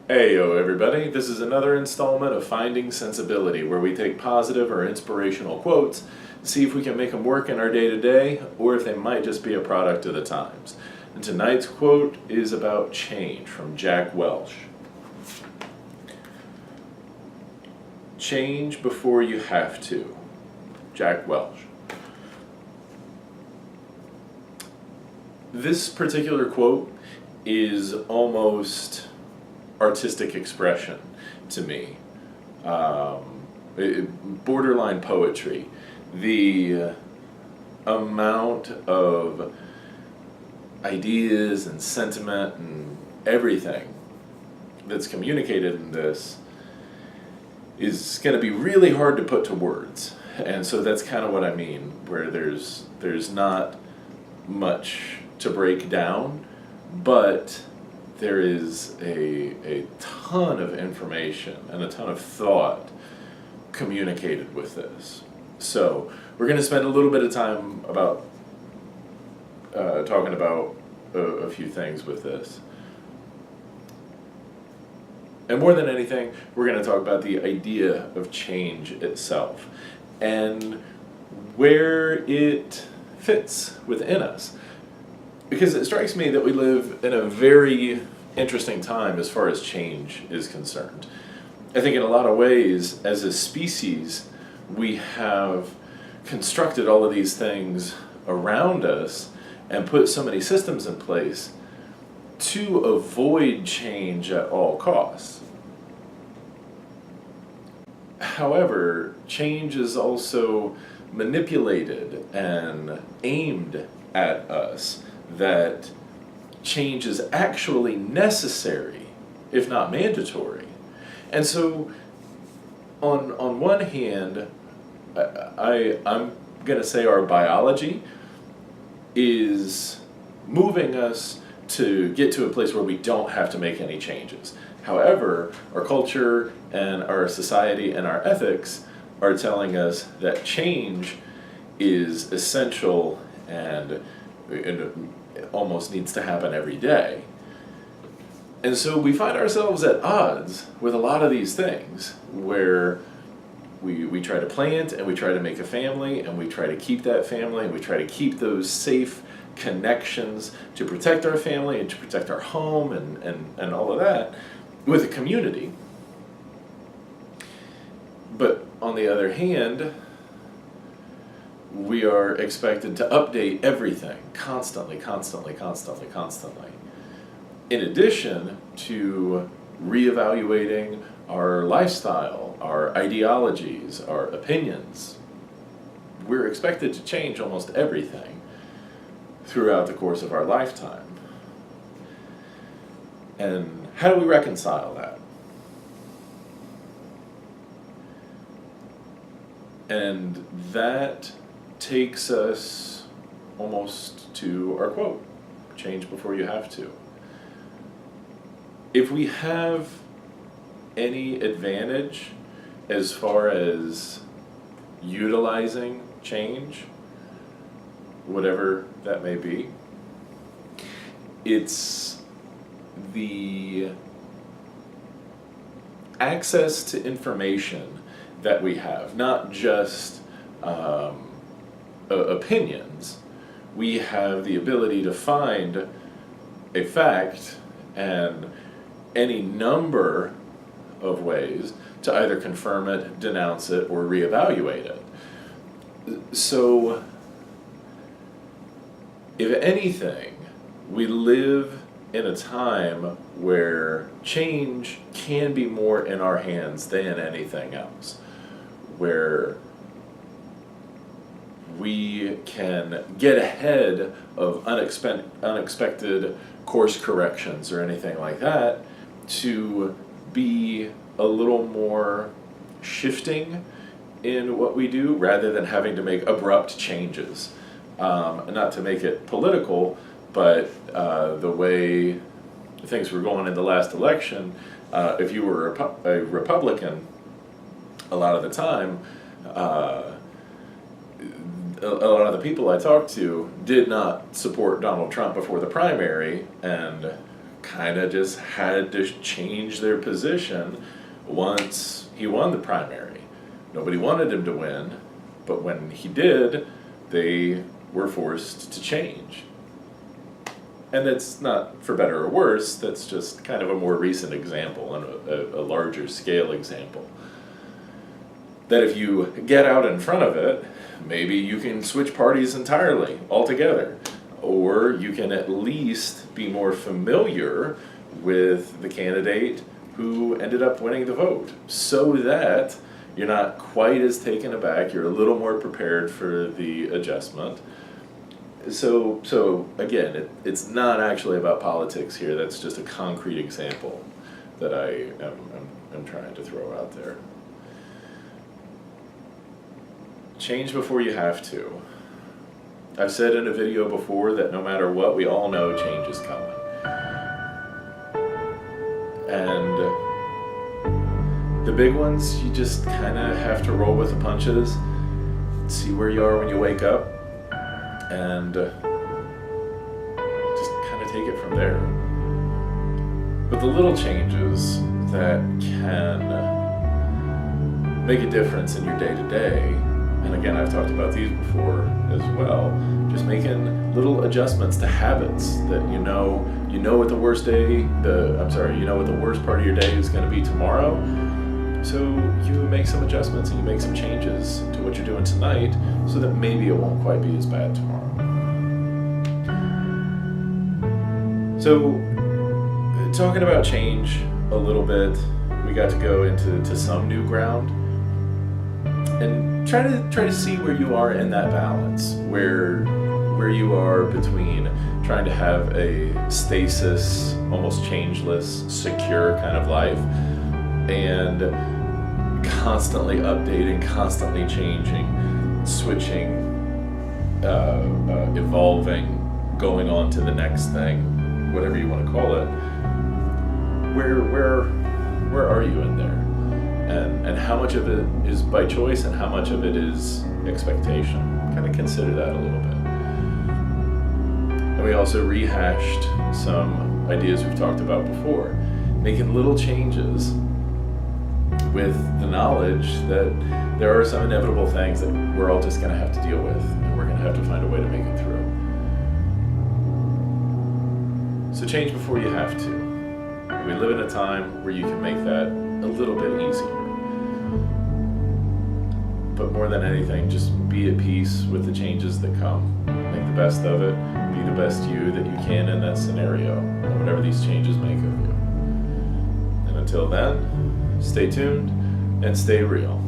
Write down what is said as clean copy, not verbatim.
Heyo everybody, this is another installment of Finding Sensibility, where we take positive or inspirational quotes, see if we can make them work in our day-to-day, or if they might just be a product of the times. And tonight's quote is about change, from Jack Welch. Change before you have to. Jack Welch. This particular quote is almost artistic expression to me, borderline poetry. The amount of ideas and sentiment and everything that's communicated in this is going to be really hard to put to words, and so that's kind of what I mean, where there's not much to break down, but there is a ton of information and a ton of thought communicated with this. So we're going to spend a little bit of time about talking about a few things with this. And more than anything, we're going to talk about the idea of change itself and where it fits within us. Because it strikes me that we live in a very interesting time as far as change is concerned. I think in a lot of ways, as a species, we have constructed all of these things around us and put so many systems in place to avoid change at all costs. However, change is also manipulated and aimed at us, that change is actually necessary, if not mandatory. And so, on one hand, I'm going to say our biology is moving us to get to a place where we don't have to make any changes. However, our culture and our society and our ethics are telling us that change is essential and it almost needs to happen every day. And so we find ourselves at odds with a lot of these things, where we try to plant and we try to make a family and we try to keep that family and we try to keep those safe connections to protect our family and to protect our home and all of that with a community. But on the other hand, we are expected to update everything constantly. In addition to reevaluating our lifestyle, our ideologies, our opinions, we're expected to change almost everything throughout the course of our lifetime. And how do we reconcile that? And that takes us almost to our quote, change before you have to. If we have any advantage as far as utilizing change, whatever that may be, it's the access to information that we have, not just opinions. We have the ability to find a fact and any number of ways to either confirm it, denounce it, or reevaluate it. So, if anything, we live in a time where change can be more in our hands than anything else, where we can get ahead of unexpected course corrections or anything like that, to be a little more shifting in what we do rather than having to make abrupt changes. Not to make it political, but the way things were going in the last election, if you were a Republican, a lot of the time, a lot of the people I talked to did not support Donald Trump before the primary, and kind of just had to change their position once he won the primary. Nobody wanted him to win, but when he did, they were forced to change. And that's not for better or worse, that's just kind of a more recent example and a larger scale example. That if you get out in front of it, maybe you can switch parties entirely, altogether. Or you can at least be more familiar with the candidate who ended up winning the vote, so that you're not quite as taken aback, you're a little more prepared for the adjustment. So again, it's not actually about politics here, that's just a concrete example that I am trying to throw out there. Change before you have to. I've said in a video before that no matter what, we all know change is coming. And the big ones, you just kind of have to roll with the punches, see where you are when you wake up, and just kind of take it from there. But the little changes that can make a difference in your day-to-day, and again, I've talked about these before as well, just making little adjustments to habits that you know what the worst part of your day is going to be tomorrow. So you make some adjustments and you make some changes to what you're doing tonight so that maybe it won't quite be as bad tomorrow. So talking about change a little bit, we got to go into some new ground and try to see where you are in that balance, where you are between trying to have a stasis, almost changeless, secure kind of life, and constantly updating, constantly changing, switching, evolving, going on to the next thing, whatever you want to call it. Where are you in there? And how much of it is by choice and how much of it is expectation? Kind of consider that a little bit. And we also rehashed some ideas we've talked about before, making little changes with the knowledge that there are some inevitable things that we're all just going to have to deal with, and we're going to have to find a way to make it through. So change before you have to. We live in a time where you can make that a little bit easier. But more than anything, just be at peace with the changes that come. Make the best of it. Be the best you that you can in that scenario, and whatever these changes make of you. And until then, stay tuned and stay real.